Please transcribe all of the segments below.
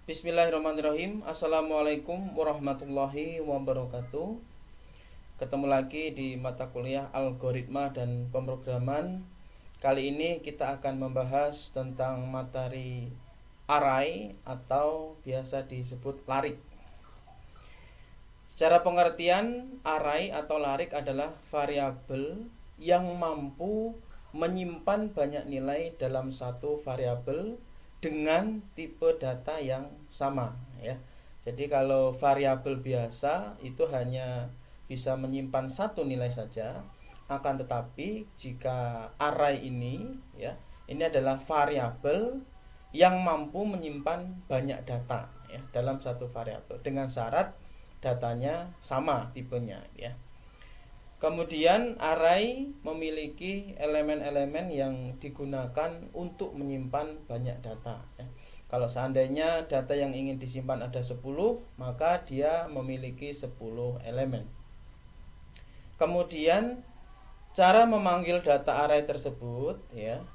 Bismillahirrahmanirrahim. Assalamualaikum warahmatullahi wabarakatuh. Ketemu lagi di mata kuliah algoritma dan pemrograman. Kali ini kita akan membahas tentang materi array atau biasa disebut larik. Secara pengertian, array atau larik adalah variabel yang mampu menyimpan banyak nilai dalam satu variabel dengan tipe data yang sama, ya. Jadi kalau variabel biasa itu hanya bisa menyimpan satu nilai saja, akan tetapi jika array ini, ya, ini adalah variabel yang mampu menyimpan banyak data, ya, dalam satu variabel dengan syarat datanya sama tipenya, ya. Kemudian array memiliki elemen-elemen yang digunakan untuk menyimpan banyak data, ya. Kalau seandainya data yang ingin disimpan ada 10, maka dia memiliki 10 elemen. Kemudian cara memanggil data array tersebut, ya,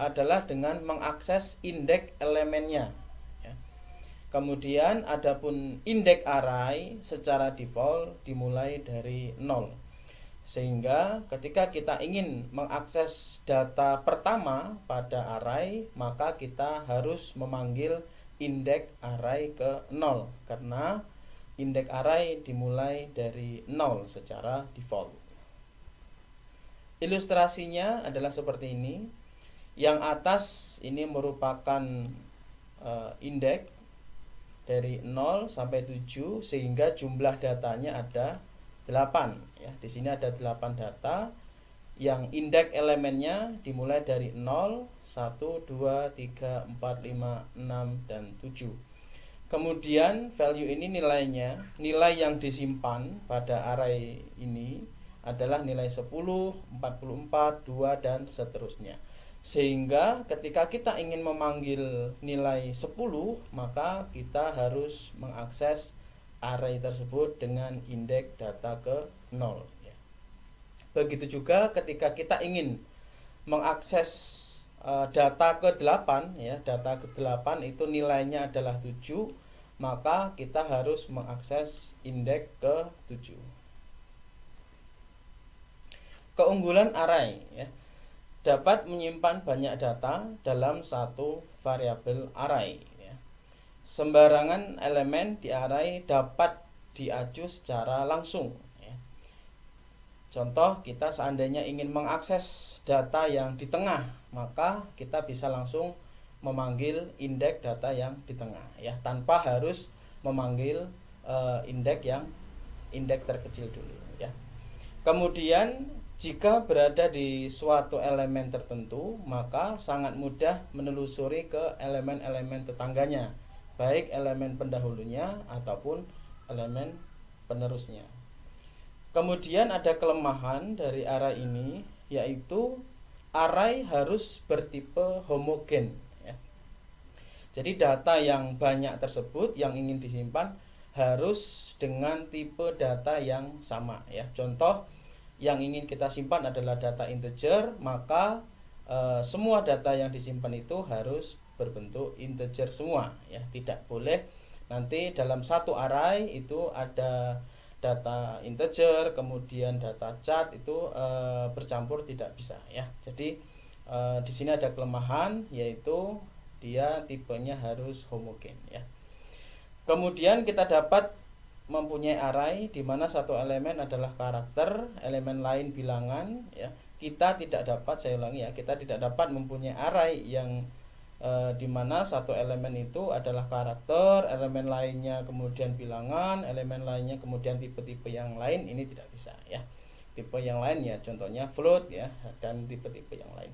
adalah dengan mengakses indeks elemennya, ya. Kemudian adapun indeks array secara default dimulai dari 0. Sehingga ketika kita ingin mengakses data pertama pada array, maka kita harus memanggil indeks array ke 0 karena indeks array dimulai dari 0 secara default. Ilustrasinya adalah seperti ini. Yang atas ini merupakan indeks dari 0 sampai 7 sehingga jumlah datanya ada 8, ya. Di sini ada 8 data yang indeks elemennya dimulai dari 0, 1, 2, 3, 4, 5, 6 dan 7. Kemudian value ini nilainya, nilai yang disimpan pada array ini adalah nilai 10, 44, 2 dan seterusnya. Sehingga ketika kita ingin memanggil nilai 10, maka kita harus mengakses array tersebut dengan indeks data ke 0, ya. Begitu juga ketika kita ingin mengakses data ke 8, ya, data ke 8 itu nilainya adalah 7, maka kita harus mengakses indeks ke 7. Keunggulan array, ya, dapat menyimpan banyak data dalam satu variabel array. Sembarangan elemen di array dapat diaju secara langsung, ya. Contoh, kita seandainya ingin mengakses data yang di tengah, maka kita bisa langsung memanggil indeks data yang di tengah, ya, tanpa harus memanggil indeks terkecil dulu, ya. Kemudian jika berada di suatu elemen tertentu, maka sangat mudah menelusuri ke elemen-elemen tetangganya, baik elemen pendahulunya ataupun elemen penerusnya. Kemudian ada kelemahan dari array ini, yaitu array harus bertipe homogen, ya. Jadi data yang banyak tersebut yang ingin disimpan harus dengan tipe data yang sama, ya. Contoh, yang ingin kita simpan adalah data integer, maka semua data yang disimpan itu harus berbentuk integer semua, ya. Tidak boleh nanti dalam satu array itu ada data integer kemudian data chart itu bercampur, tidak bisa, ya. Jadi di sini ada kelemahan, yaitu dia tipenya harus homogen, ya. Kemudian kita dapat mempunyai array di mana satu elemen adalah karakter, elemen lain bilangan, ya. Kita tidak dapat, saya ulangi, ya, kita tidak dapat mempunyai array yang di mana satu elemen itu adalah karakter, elemen lainnya kemudian bilangan, elemen lainnya kemudian tipe-tipe yang lain, ini tidak bisa, ya. Tipe yang lain, ya, contohnya float, ya, dan tipe-tipe yang lain.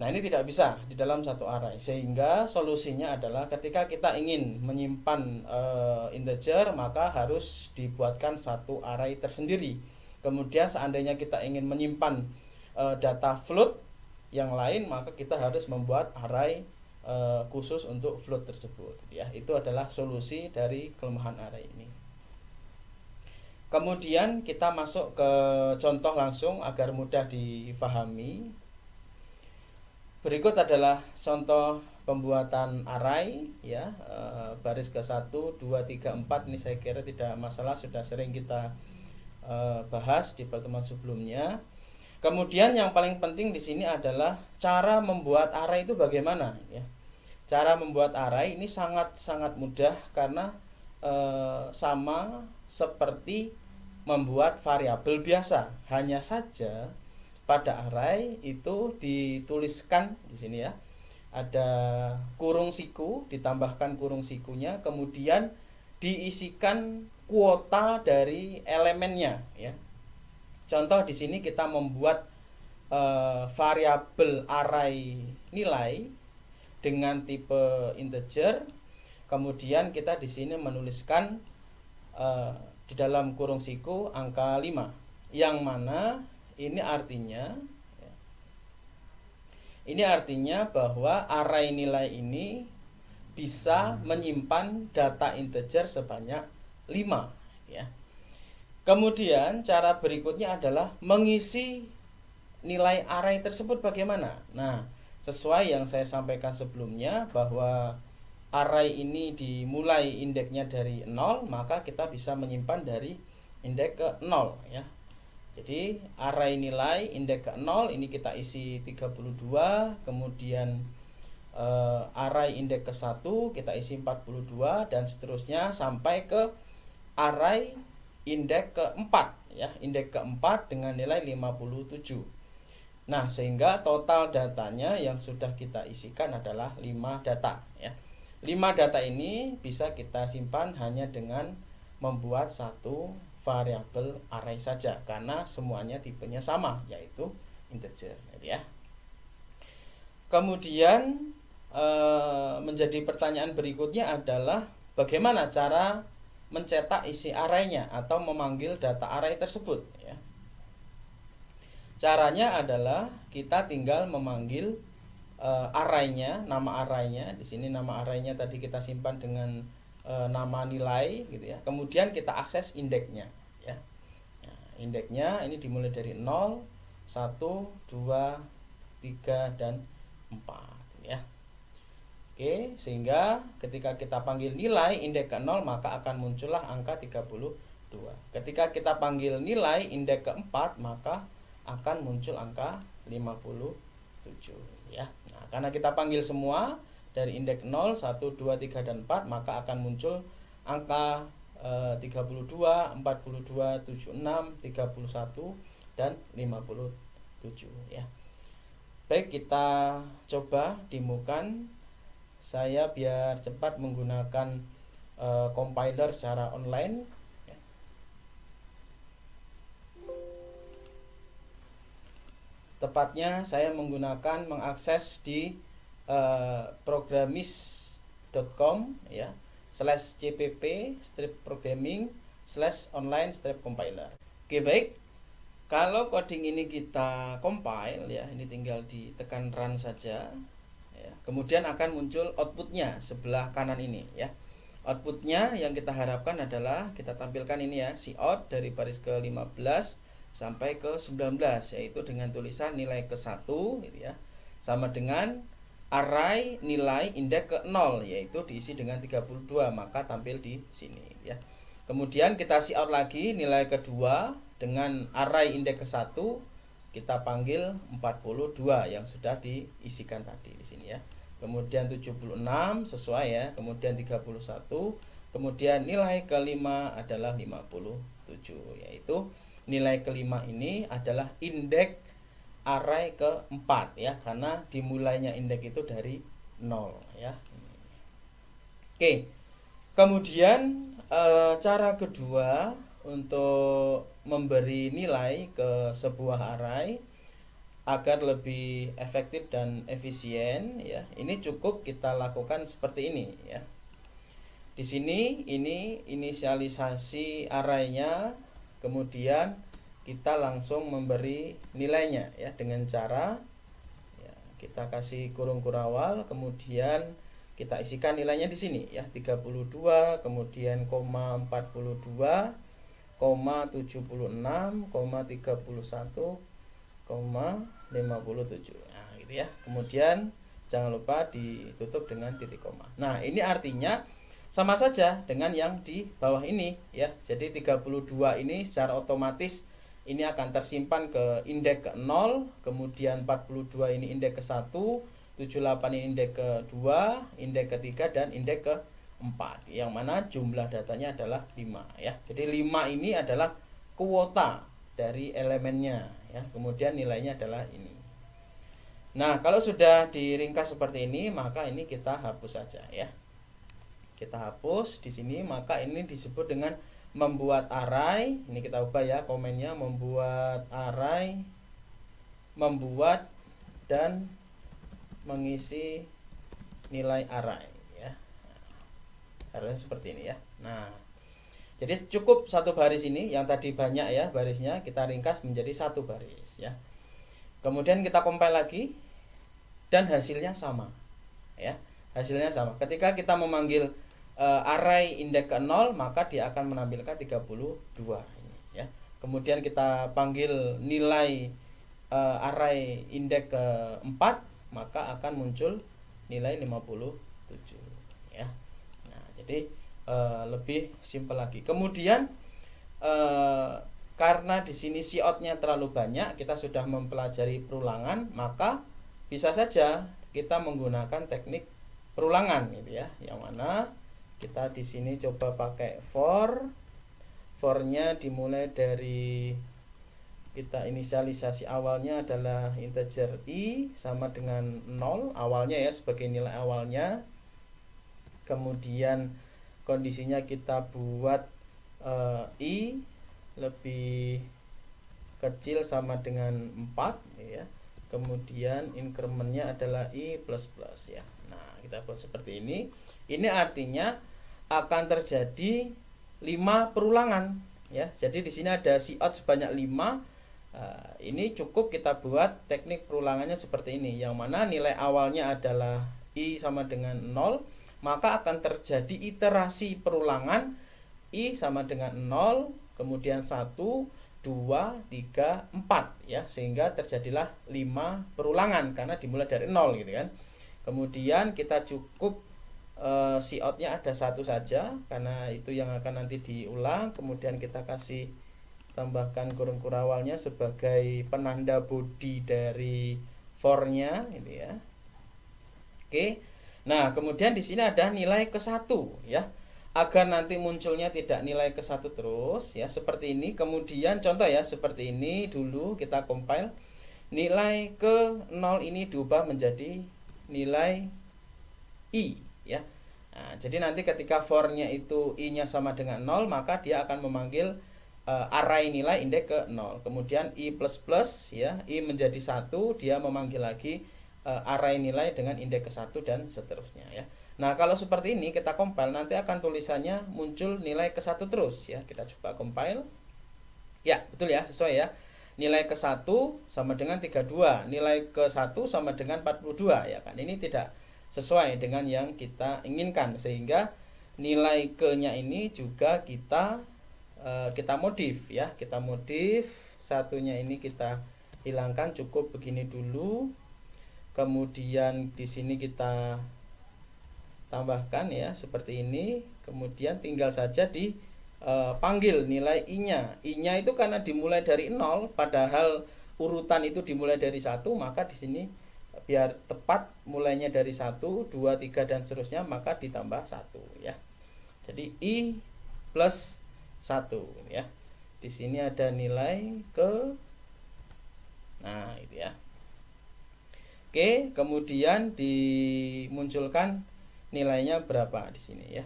Nah, ini tidak bisa di dalam satu array, sehingga solusinya adalah ketika kita ingin menyimpan integer, maka harus dibuatkan satu array tersendiri. Kemudian seandainya kita ingin menyimpan data float yang lain, maka kita harus membuat array khusus untuk float tersebut, ya. Itu adalah solusi dari kelemahan array ini. Kemudian kita masuk ke contoh langsung agar mudah difahami. Berikut adalah contoh pembuatan array ya, baris ke 1, 2, 3, 4 ini saya kira tidak masalah, sudah sering kita bahas di pertemuan sebelumnya. Kemudian yang paling penting di sini adalah cara membuat array itu bagaimana ya. Cara membuat array ini sangat mudah karena sama seperti membuat variabel biasa. Hanya saja pada array itu dituliskan di sini ya. Ada kurung siku, ditambahkan kurung sikunya, kemudian diisikan kuota dari elemennya ya. Contoh di sini kita membuat variabel array nilai dengan tipe integer, kemudian kita di sini menuliskan di dalam kurung siku angka 5, yang mana ini artinya bahwa array nilai ini bisa menyimpan data integer sebanyak 5 ya. Kemudian cara berikutnya adalah mengisi nilai array tersebut bagaimana? Nah, sesuai yang saya sampaikan sebelumnya bahwa array ini dimulai indeksnya dari 0, maka kita bisa menyimpan dari indeks ke 0 ya. Jadi array nilai indeks ke 0 ini kita isi 32, kemudian array indeks ke 1 kita isi 42 dan seterusnya sampai ke array indeks ke-4 ya, indeks ke-4 dengan nilai 57. Nah, sehingga total datanya yang sudah kita isikan adalah 5 data ya. 5 data ini bisa kita simpan hanya dengan membuat satu variabel array saja karena semuanya tipenya sama, yaitu integer ya. Kemudian menjadi pertanyaan berikutnya adalah bagaimana cara mencetak isi arraynya atau memanggil data array tersebut ya. Caranya adalah kita tinggal memanggil arraynya, nama arraynya. Di sini nama arraynya tadi kita simpan dengan nama nilai gitu ya. Kemudian kita akses indeksnya ya. Nah, indeksnya ini dimulai dari 0, 1, 2, 3 dan 4 ya. Oke, sehingga ketika kita panggil nilai indeks ke 0 maka akan muncullah angka 32. Ketika kita panggil nilai indeks ke 4 maka akan muncul angka 57 ya. Nah, karena kita panggil semua dari indeks 0, 1, 2, 3 dan 4 maka akan muncul angka 32, 42, 76, 31 dan 57 ya. Baik, kita coba demokan. Saya biar cepat menggunakan compiler secara online ya. Tepatnya saya mengakses di programmis.com ya, /cpp/programming/online/compiler. Oke, baik. Kalau coding ini kita compile ya, ini tinggal ditekan run saja. Kemudian akan muncul outputnya sebelah kanan ini ya. Outputnya yang kita harapkan adalah kita tampilkan ini ya, cout dari baris ke 15 sampai ke 19, yaitu dengan tulisan nilai ke 1 gitu ya. Sama dengan array nilai indeks ke 0, yaitu diisi dengan 32, maka tampil di sini ya. Kemudian kita cout lagi nilai kedua dengan array indeks ke 1, kita panggil 42 yang sudah diisikan tadi di sini ya. Kemudian 76 sesuai ya, kemudian 31, kemudian nilai kelima adalah 57, yaitu nilai kelima ini adalah indeks array keempat ya, karena dimulainya indeks itu dari 0 ya. Oke. Kemudian cara kedua untuk memberi nilai ke sebuah array agar lebih efektif dan efisien ya, ini cukup kita lakukan seperti ini ya. Di sini ini inisialisasi arraynya, kemudian kita langsung memberi nilainya ya dengan cara ya, kita kasih kurung kurawal, kemudian kita isikan nilainya di sini ya, 32, kemudian koma 42, koma 76, koma 31, 57. Nah, gitu ya. Kemudian jangan lupa ditutup dengan titik koma. Nah, ini artinya sama saja dengan yang di bawah ini ya. Jadi 32 ini secara otomatis ini akan tersimpan ke indeks ke 0, kemudian 42 ini indeks ke 1, 78 ini indeks ke 2, indeks ke 3 dan indeks ke 4. Yang mana jumlah datanya adalah 5 ya. Jadi 5 ini adalah kuota dari elemennya ya. Kemudian nilainya adalah ini. Nah, kalau sudah diringkas seperti ini, maka ini kita hapus saja ya. Kita hapus di sini, maka ini disebut dengan membuat array. Ini kita ubah ya komennya, membuat array, membuat dan mengisi nilai array ya. Arraynya seperti ini ya. Nah, jadi cukup satu baris ini, yang tadi banyak ya barisnya, kita ringkas menjadi satu baris ya. Kemudian kita compile lagi dan hasilnya sama ya. Hasilnya sama. Ketika kita memanggil array indeks ke 0, maka dia akan menampilkan 32 ini ya. Kemudian kita panggil nilai array indeks ke 4, maka akan muncul nilai 57 ya. Nah, jadi lebih simpel lagi. Kemudian karena di sini cout-nya terlalu banyak, kita sudah mempelajari perulangan, maka bisa saja kita menggunakan teknik perulangan gitu ya. Yang mana kita di sini coba pakai for-nya dimulai dari kita inisialisasi awalnya adalah integer i sama dengan 0 awalnya ya, sebagai nilai awalnya. Kemudian kondisinya kita buat i lebih kecil sama dengan 4 ya. Kemudian incrementnya adalah i plus plus ya. Nah, kita buat seperti ini. Ini artinya akan terjadi 5 perulangan ya. Jadi di sini ada cout sebanyak 5. Ini cukup kita buat teknik perulangannya seperti ini, yang mana nilai awalnya adalah i sama dengan 0, maka akan terjadi iterasi perulangan i sama dengan 0, kemudian 1, 2, 3, 4 ya, sehingga terjadilah 5 perulangan karena dimulai dari 0 gitu kan. Kemudian kita cukup cout-nya ada 1 saja karena itu yang akan nanti diulang. Kemudian kita kasih tambahkan kurung kurawalnya sebagai penanda body dari for-nya gitu ya. Oke. Nah, kemudian di sini ada nilai ke 1 ya. Agar nanti munculnya tidak nilai ke 1 terus ya, seperti ini. Kemudian contoh ya, seperti ini dulu kita compile. Nilai ke 0 ini diubah menjadi nilai i ya. Nah, jadi nanti ketika for-nya itu i-nya sama dengan 0, maka dia akan memanggil array nilai indeks ke 0. Kemudian i plus plus ya, i menjadi 1, dia memanggil lagi array nilai dengan indeks ke 1 dan seterusnya ya. Nah, kalau seperti ini kita compile, nanti akan tulisannya muncul nilai ke 1 terus ya. Kita coba compile. Ya, betul ya, sesuai ya. Nilai ke 1 sama dengan 32, nilai ke 1 sama dengan 42 ya kan. Ini tidak sesuai dengan yang kita inginkan, sehingga nilai ke-nya ini juga kita modif ya. Kita modif, satunya ini kita hilangkan, cukup begini dulu. Kemudian di sini kita tambahkan ya seperti ini. Kemudian tinggal saja dipanggil nilai i-nya. I-nya itu karena dimulai dari 0, padahal urutan itu dimulai dari 1, maka di sini biar tepat mulainya dari 1, 2, 3 dan seterusnya, maka ditambah 1 ya. Jadi i plus 1 ya. Di sini ada nilai ke, nah itu ya. Oke, kemudian dimunculkan nilainya berapa di sini ya.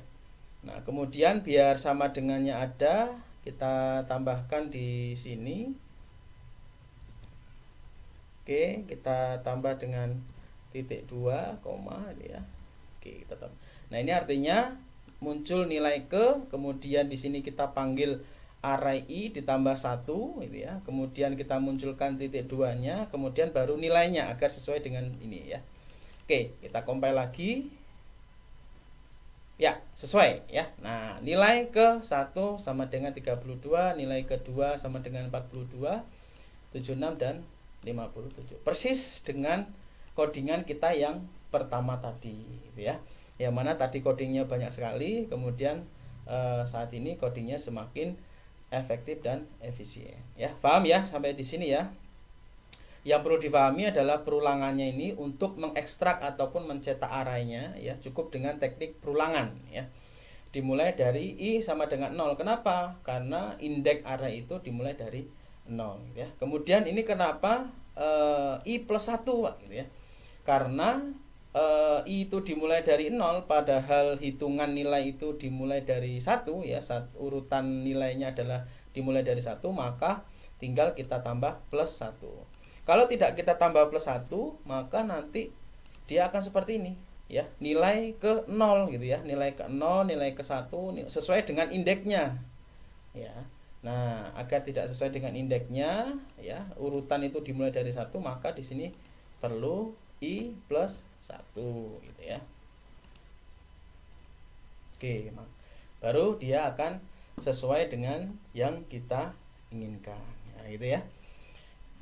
Nah, kemudian biar sama dengannya ada, kita tambahkan di sini. Oke, kita tambah dengan titik 2, koma ya. Oke, kita tambah. Nah, ini artinya muncul nilai ke, kemudian di sini kita panggil array i ditambah 1 gitu ya. Kemudian kita munculkan titik 2-nya, kemudian baru nilainya agar sesuai dengan ini ya. Oke, kita compile lagi. Ya, sesuai ya. Nah, nilai ke 1 sama dengan 32, nilai ke-2 sama dengan 42, 76 dan 57. Persis dengan codingan kita yang pertama tadi gitu ya. Yang mana tadi codingnya banyak sekali, kemudian saat ini codingnya semakin efektif dan efisien ya. Paham ya sampai di sini ya. Yang perlu dipahami adalah perulangannya ini untuk mengekstrak ataupun mencetak arraynya ya cukup dengan teknik perulangan ya. Dimulai dari I sama dengan 0. Kenapa? Karena indeks array itu dimulai dari 0 ya. Kemudian ini kenapa I plus 1 gitu ya. Karena I itu dimulai dari 0 padahal hitungan nilai itu dimulai dari 1 ya. Urutan nilainya adalah dimulai dari 1, maka tinggal kita tambah plus 1. Kalau tidak kita tambah plus 1, maka nanti dia akan seperti ini ya, nilai ke 0 gitu ya, nilai ke 0, nilai ke 1 sesuai dengan indeksnya ya. Nah, agar tidak sesuai dengan indeksnya ya, urutan itu dimulai dari 1, maka di sini perlu I plus 1 gitu ya. Oke, baru dia akan sesuai dengan yang kita inginkan ya, gitu ya.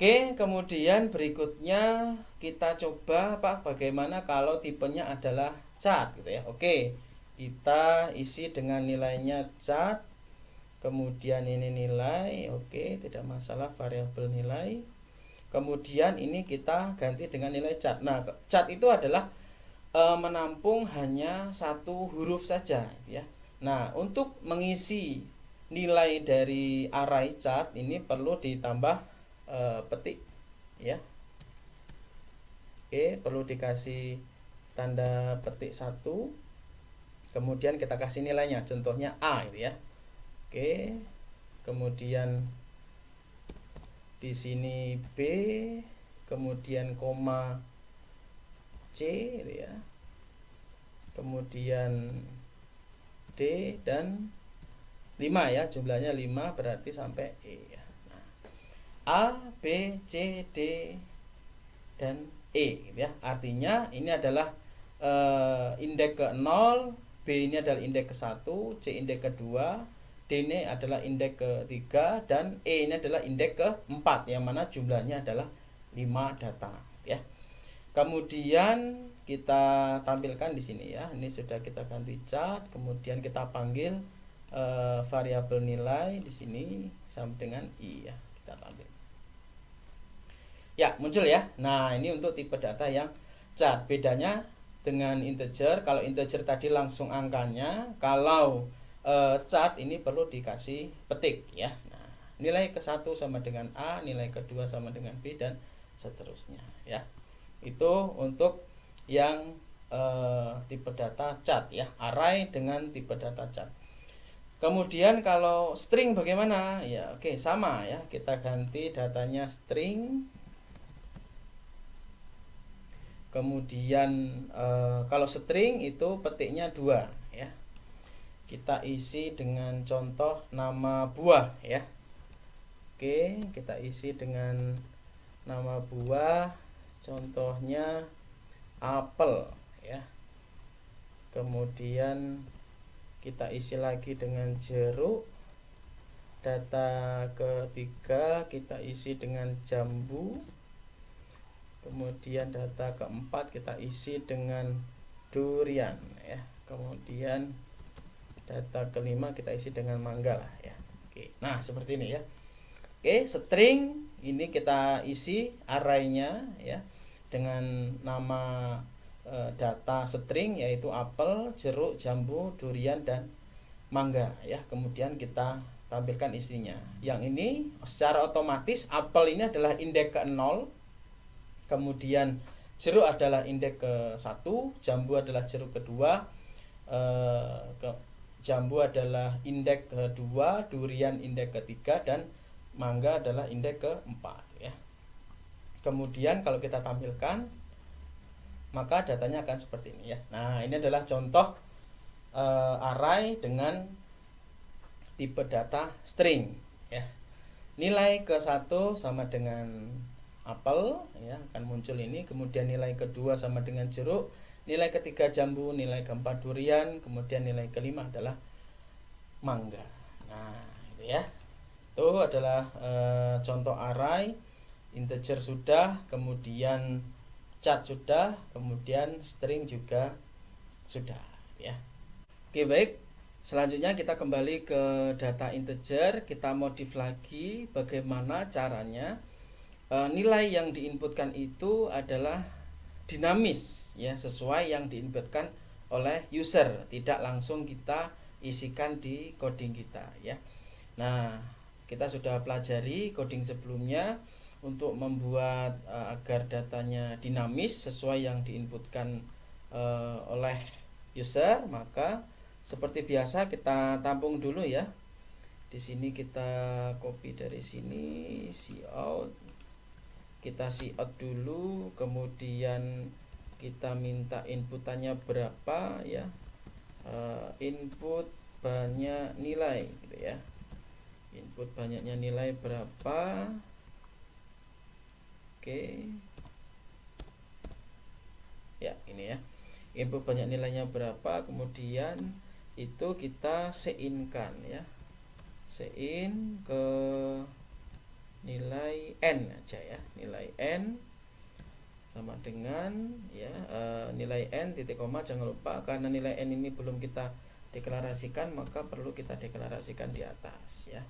Oke, kemudian berikutnya kita coba bagaimana kalau tipenya adalah chart gitu ya. Oke, kita isi dengan nilainya chart. Kemudian ini nilai, oke, tidak masalah variabel nilai. Kemudian ini kita ganti dengan nilai chart. Nah, chart itu adalah menampung hanya satu huruf saja ya. Nah, untuk mengisi nilai dari array chart ini perlu ditambah petik ya. Oke, perlu dikasih tanda petik 1. Kemudian kita kasih nilainya, contohnya A gitu ya. Oke. Kemudian di sini B, kemudian koma C gitu ya. Kemudian D dan 5 ya, jumlahnya 5 berarti sampai E ya. A, B, C, D, dan E gitu ya. Artinya ini adalah indeks ke 0, B ini adalah indeks ke 1, C indeks ke 2, D ini adalah indeks ke 3, dan E ini adalah indeks ke 4, yang mana jumlahnya adalah 5 data ya. Kemudian kita tampilkan di sini ya. Ini sudah kita ganti chart, kemudian kita panggil variabel nilai di sini sama dengan I ya. Kita tampil. Ya, muncul ya. Nah, ini untuk tipe data yang chart. Bedanya dengan integer, kalau integer tadi langsung angkanya, kalau chart ini perlu dikasih petik ya. Nah, nilai ke-1 sama dengan A, nilai ke-2 sama dengan B, dan seterusnya ya. Itu untuk yang tipe data chart ya, array dengan tipe data chart. Kemudian kalau string bagaimana? Ya, oke, sama ya. Kita ganti datanya string. Kemudian kalau string itu petiknya 2 ya. Kita isi dengan contoh nama buah ya. Oke, kita isi dengan nama buah, contohnya apel ya. Kemudian kita isi lagi dengan jeruk. Data ketiga kita isi dengan jambu. Kemudian data keempat kita isi dengan durian ya. Kemudian data kelima kita isi dengan mangga lah ya. Oke, nah seperti ini ya. Oke, string ini kita isi arraynya ya dengan nama data string yaitu apel, jeruk, jambu, durian, dan mangga ya. Kemudian kita tampilkan isinya. Yang ini secara otomatis apel ini adalah indeks ke 0. Kemudian jeruk adalah indeks ke-1, jambu adalah jeruk kedua, jambu adalah indeks kedua, durian indeks ketiga, dan mangga adalah indeks ke-4 ya. Kemudian kalau kita tampilkan maka datanya akan seperti ini ya. Nah, ini adalah contoh array dengan tipe data string ya. Nilai ke-1 sama dengan apel ya, akan muncul ini. Kemudian nilai kedua sama dengan jeruk, nilai ketiga jambu, nilai keempat durian, kemudian nilai kelima adalah mangga. Nah, itu ya. Itu adalah contoh array integer sudah, kemudian chart sudah, kemudian string juga sudah ya. Oke, baik. Selanjutnya kita kembali ke data integer, kita modif lagi bagaimana caranya nilai yang diinputkan itu adalah dinamis ya, sesuai yang diinputkan oleh user, tidak langsung kita isikan di coding kita ya. Nah, kita sudah pelajari coding sebelumnya untuk membuat agar datanya dinamis sesuai yang diinputkan oleh user. Maka seperti biasa kita tampung dulu ya. Di sini kita copy dari sini, cout. Kita cout dulu, kemudian kita minta inputannya berapa ya. Input banyak nilai gitu ya. Input banyaknya nilai berapa. Oke. Ya, ini ya. Input banyak nilainya berapa, kemudian itu kita sein-kan ya. Sein ke nilai n aja ya. Nilai n sama dengan ya nilai n titik koma, jangan lupa karena nilai n ini belum kita deklarasikan, maka perlu kita deklarasikan di atas ya.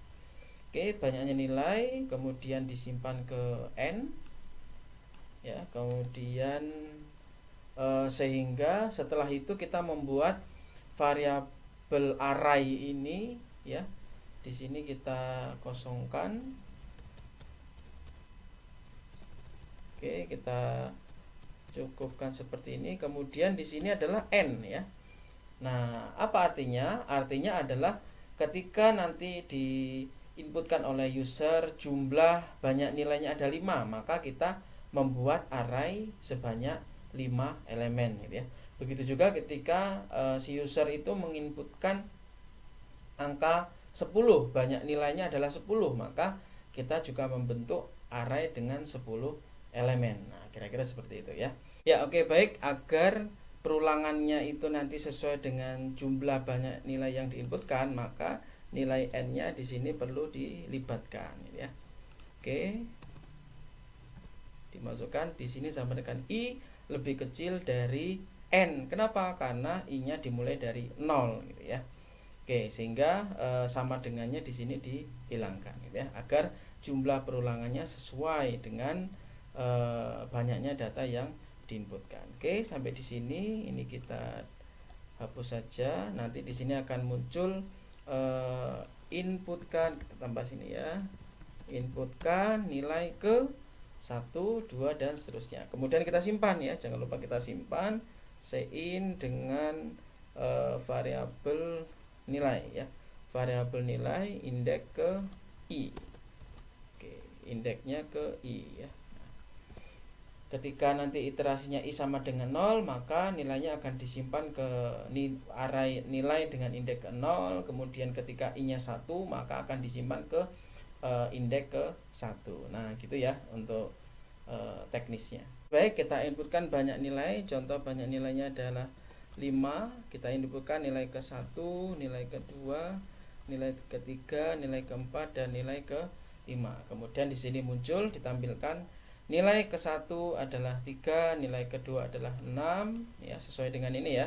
Oke, banyaknya nilai kemudian disimpan ke n ya, kemudian sehingga setelah itu kita membuat variabel array ini ya. Di sini kita kosongkan. Oke, kita cukupkan seperti ini. Kemudian di sini adalah n ya. Nah, apa artinya? Artinya adalah ketika nanti diinputkan oleh user jumlah banyak nilainya ada 5, maka kita membuat array sebanyak 5 elemen gitu ya. Begitu juga ketika si user itu menginputkan angka 10, banyak nilainya adalah 10, maka kita juga membentuk array dengan 10 elemen. Nah, kira-kira seperti itu ya. Ya, oke, baik. Agar perulangannya itu nanti sesuai dengan jumlah banyak nilai yang diinputkan, maka nilai n-nya di sini perlu dilibatkan gitu ya. Oke. Dimasukkan di sini sama dengan i lebih kecil dari n. Kenapa? Karena i-nya dimulai dari 0 gitu ya. Oke, sehingga sama dengannya di sini dihilangkan gitu ya, agar jumlah perulangannya sesuai dengan banyaknya data yang diinputkan. Oke, sampai di sini ini kita hapus saja. Nanti di sini akan muncul inputkan, kita tambah sini ya. Inputkan nilai ke 1, 2 dan seterusnya. Kemudian kita simpan ya, jangan lupa kita simpan sein dengan variabel nilai ya. Variabel nilai indeks ke i. Oke, indeksnya ke i ya. Ketika nanti iterasinya i sama dengan 0, maka nilainya akan disimpan ke array nilai dengan indeks ke 0. Kemudian ketika i-nya 1, maka akan disimpan ke indeks ke 1. Nah, gitu ya untuk teknisnya. Baik, kita inputkan banyak nilai. Contoh banyak nilainya adalah 5. Kita inputkan nilai ke 1, nilai kedua, nilai ketiga, nilai keempat dan nilai ke 5. Kemudian di sini muncul ditampilkan nilai ke 1 adalah 3, nilai kedua adalah 6 ya, sesuai dengan ini ya.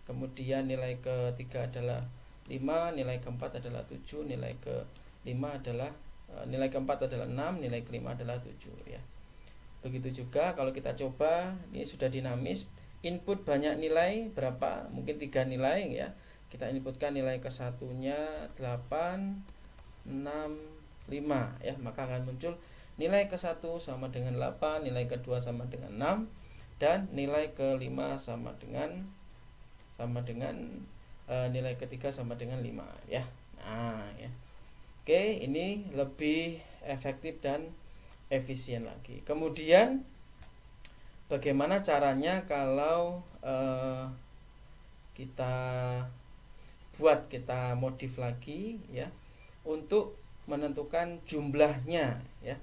Kemudian nilai ketiga adalah 5, nilai keempat adalah 7, nilai kelima adalah nilai keempat adalah 6, nilai kelima adalah 7 ya. Begitu juga kalau kita coba, ini sudah dinamis, input banyak nilai berapa? Mungkin 3 nilai ya. Kita inputkan nilai ke satunya 8, 6, 5 ya, maka akan muncul nilai ke 1 sama dengan 8, nilai kedua sama dengan 6 dan nilai kelima sama dengan nilai ketiga sama dengan 5 ya. Nah, ya. Oke, ini lebih efektif dan efisien lagi. Kemudian bagaimana caranya kalau kita modif lagi ya, untuk menentukan jumlahnya ya,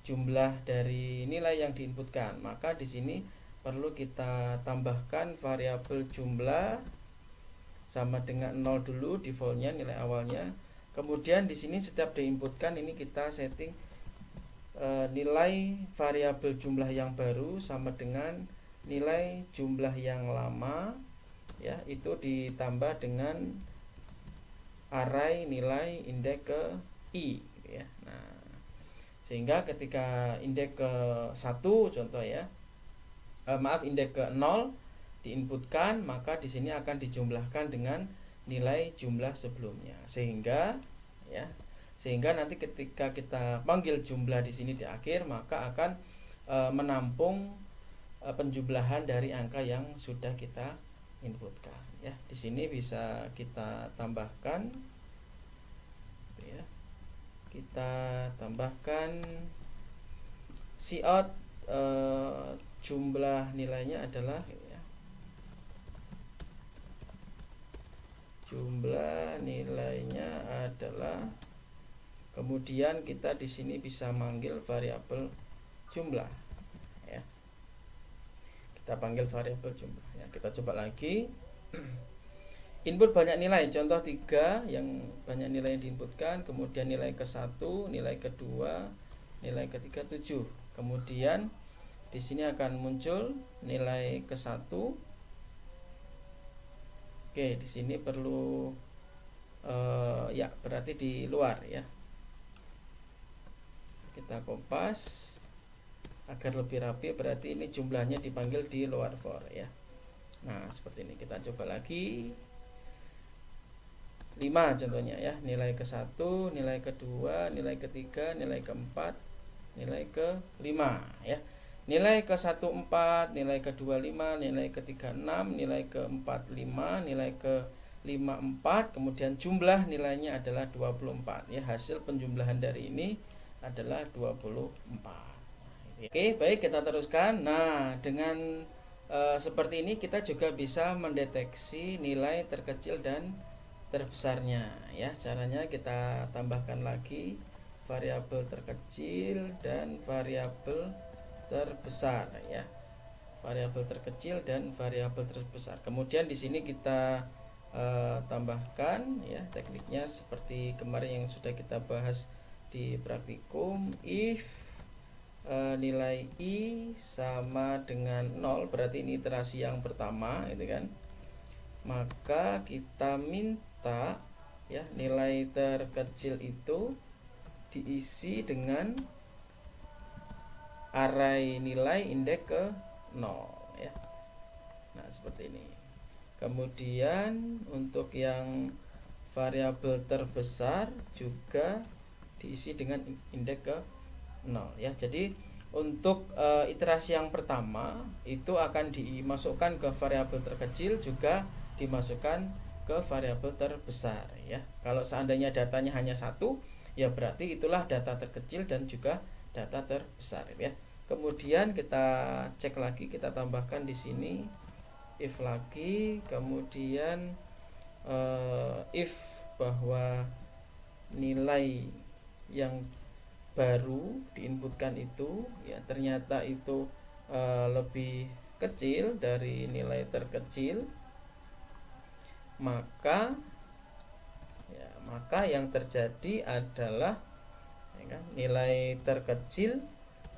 jumlah dari nilai yang diinputkan. Maka di sini perlu kita tambahkan variabel jumlah sama dengan 0 dulu defaultnya, nilai awalnya. Kemudian di sini setiap diinputkan ini kita setting nilai variabel jumlah yang baru sama dengan nilai jumlah yang lama, ya, itu ditambah dengan array nilai indeks ke i, ya. Nah, sehingga ketika indeks ke 1 contoh ya, indeks ke 0 diinputkan, maka di sini akan dijumlahkan dengan nilai jumlah sebelumnya, sehingga nanti ketika kita panggil jumlah di sini di akhir, maka akan menampung penjumlahan dari angka yang sudah kita inputkan, ya. Di sini bisa kita tambahkan, ya. Kita tambahkan cout, jumlah nilainya adalah, ya, jumlah nilainya adalah, kemudian kita di sini bisa manggil variabel jumlah, ya. Kita panggil variabel jumlah, ya. Kita coba lagi. Input banyak nilai, contoh 3 yang banyak nilai yang diinputkan, kemudian nilai ke-1, nilai kedua, nilai ketiga 7. Kemudian di sini akan muncul nilai ke-1. Oke, di sini perlu ya, berarti di luar, ya. Kita kompas agar lebih rapi, berarti ini jumlahnya dipanggil di luar for, ya. Nah, seperti ini. Kita coba lagi. 5 contohnya, ya. Nilai ke-1, nilai kedua, nilai ketiga, nilai ke-4, nilai ke-5, ya. Nilai ke-1 4, nilai kedua 5, nilai ketiga 6, nilai ke-4 5, nilai ke-5 4, kemudian jumlah nilainya adalah 24, ya. Hasil penjumlahan dari ini adalah 24. Oke, baik, kita teruskan. Nah, dengan seperti ini kita juga bisa mendeteksi nilai terkecil dan terbesarnya, ya. Caranya kita tambahkan lagi variabel terkecil dan variabel terbesar, ya. Variabel terkecil dan variabel terbesar. Kemudian di sini kita tambahkan, ya, tekniknya seperti kemarin yang sudah kita bahas di praktikum. If nilai i sama dengan 0, berarti ini iterasi yang pertama, gitu kan. Maka kita minta, ya, nilai terkecil itu diisi dengan array nilai indeks ke 0, ya. Nah, seperti ini. Kemudian untuk yang variabel terbesar juga diisi dengan indeks ke 0, ya. Jadi untuk iterasi yang pertama itu akan dimasukkan ke variabel terkecil, juga dimasukkan ke variabel terbesar, ya. Kalau seandainya datanya hanya 1, ya berarti itulah data terkecil dan juga data terbesar, ya. Kemudian kita cek lagi, kita tambahkan di sini if lagi, kemudian if bahwa nilai yang baru diinputkan itu, ya, ternyata itu lebih kecil dari nilai terkecil, maka yang terjadi adalah, ya kan, nilai terkecil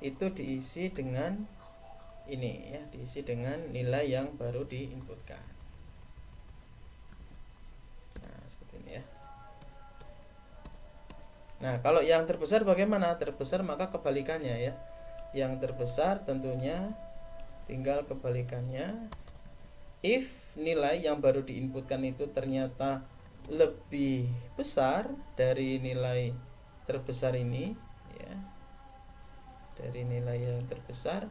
itu diisi dengan ini, ya, diisi dengan nilai yang baru diinputkan. Nah, seperti ini, ya. Nah, kalau yang terbesar bagaimana? Terbesar maka kebalikannya, ya. Yang terbesar tentunya tinggal kebalikannya. If nilai yang baru diinputkan itu ternyata lebih besar dari nilai terbesar ini, ya, dari nilai yang terbesar,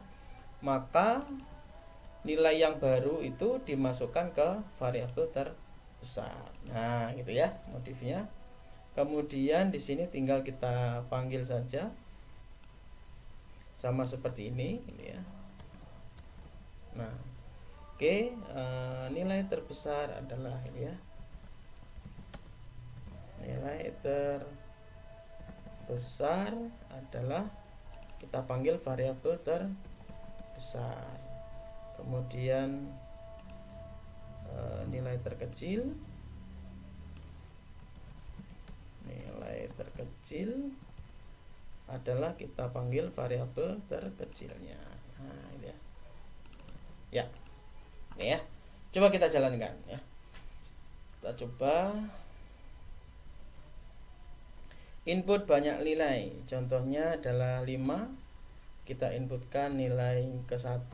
maka nilai yang baru itu dimasukkan ke variabel terbesar. Nah, gitu, ya, modifnya. Kemudian di sini tinggal kita panggil saja sama seperti ini, ya. Nah, oke, nilai terbesar adalah ini, ya. Nilai terbesar adalah, kita panggil variabel terbesar. Kemudian nilai terkecil adalah kita panggil variabel terkecilnya. Nah, ini ya. Ya. Ini ya. Coba kita jalankan ya. Kita coba input banyak nilai. Contohnya adalah 5. Kita inputkan nilai ke-1,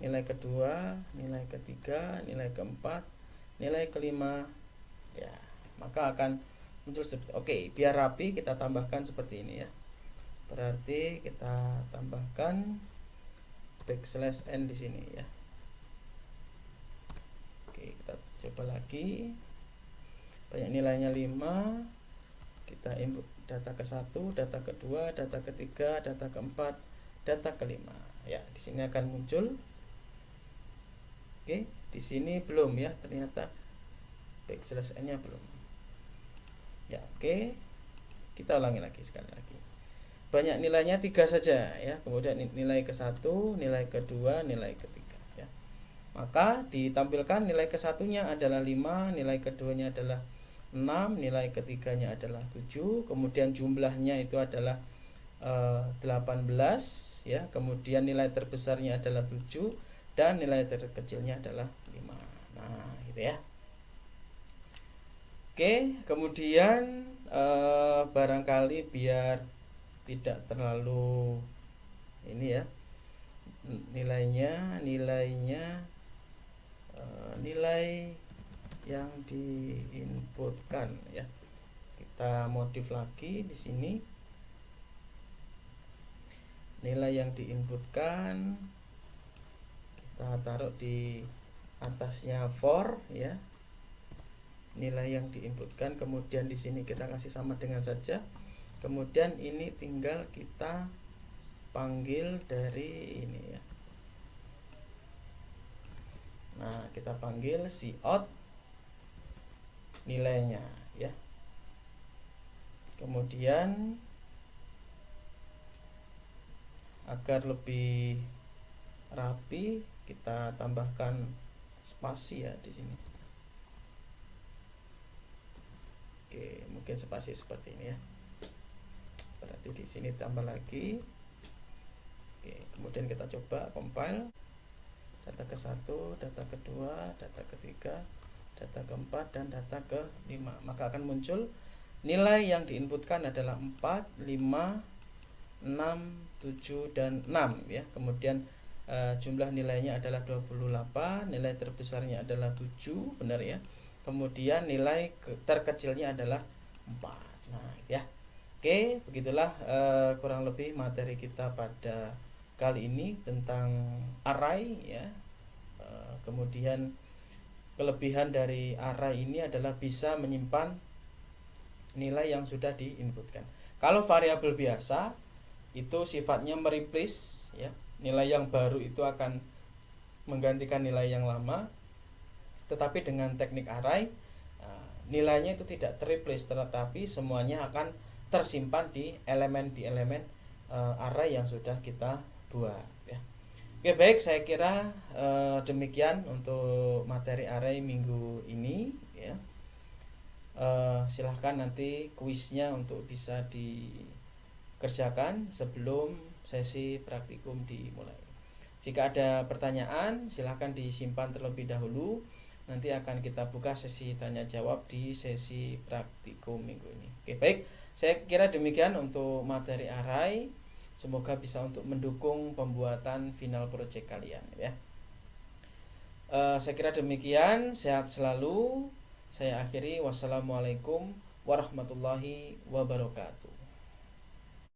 nilai kedua, nilai ketiga, nilai keempat, nilai kelima. Ya, maka akan muncul seperti oke, biar rapi kita tambahkan seperti ini ya. Berarti kita tambahkan backslash n di sini ya. Oke, kita coba lagi. Banyak nilainya 5. Kita input data ke-1, data kedua, data ketiga, data keempat, data kelima. Ya, di sini akan muncul. Oke, di sini belum ya, ternyata backslash n-nya belum. Ya, oke. Kita ulangi lagi sekali lagi. Banyak nilainya 3 saja ya. Kemudian nilai ke-1, nilai kedua, nilai ketiga ya. Maka ditampilkan nilai ke-1-nya adalah 5, nilai keduanya adalah 6, nilai ketiganya adalah 7, kemudian jumlahnya itu adalah 18 ya. Kemudian nilai terbesarnya adalah 7 dan nilai terkecilnya adalah 5. Nah, gitu ya. Oke, kemudian barangkali biar tidak terlalu ini ya, nilai yang diinputkan ya, kita modif lagi di sini. Nilai yang diinputkan kita taruh di atasnya for ya, nilai yang diinputkan, kemudian di sini kita kasih sama dengan saja. Kemudian ini tinggal kita panggil dari ini ya. Nah, kita panggil cout nilainya ya. Kemudian agar lebih rapi kita tambahkan spasi ya di sini. Oke, mungkin spasi seperti ini ya. Berarti di sini tambah lagi. Oke, kemudian kita coba compile. Data ke-1, data kedua, data ketiga, data keempat, dan data ke-5. Maka akan muncul nilai yang diinputkan adalah 4, 5, 6, 7, dan 6 ya. Kemudian jumlah nilainya adalah 28, nilai terbesarnya adalah 7, benar ya. Kemudian nilai terkecilnya adalah 4. Nah, ya. Oke, begitulah kurang lebih materi kita pada kali ini tentang array ya. Kemudian kelebihan dari array ini adalah bisa menyimpan nilai yang sudah diinputkan. Kalau variabel biasa itu sifatnya mereplace ya, nilai yang baru itu akan menggantikan nilai yang lama. Tetapi dengan teknik array nilainya itu tidak terreplace, tetapi semuanya akan tersimpan di elemen array yang sudah kita buat ya. Oke, baik, saya kira demikian untuk materi array minggu ini ya. Silahkan nanti kuisnya untuk bisa dikerjakan sebelum sesi praktikum dimulai. Jika ada pertanyaan silahkan disimpan terlebih dahulu. Nanti akan kita buka sesi tanya jawab di sesi praktikum minggu ini. Oke, baik. Saya kira demikian untuk materi array. Semoga bisa untuk mendukung pembuatan final project kalian ya. Saya kira demikian. Sehat selalu. Saya akhiri. Wassalamualaikum warahmatullahi wabarakatuh.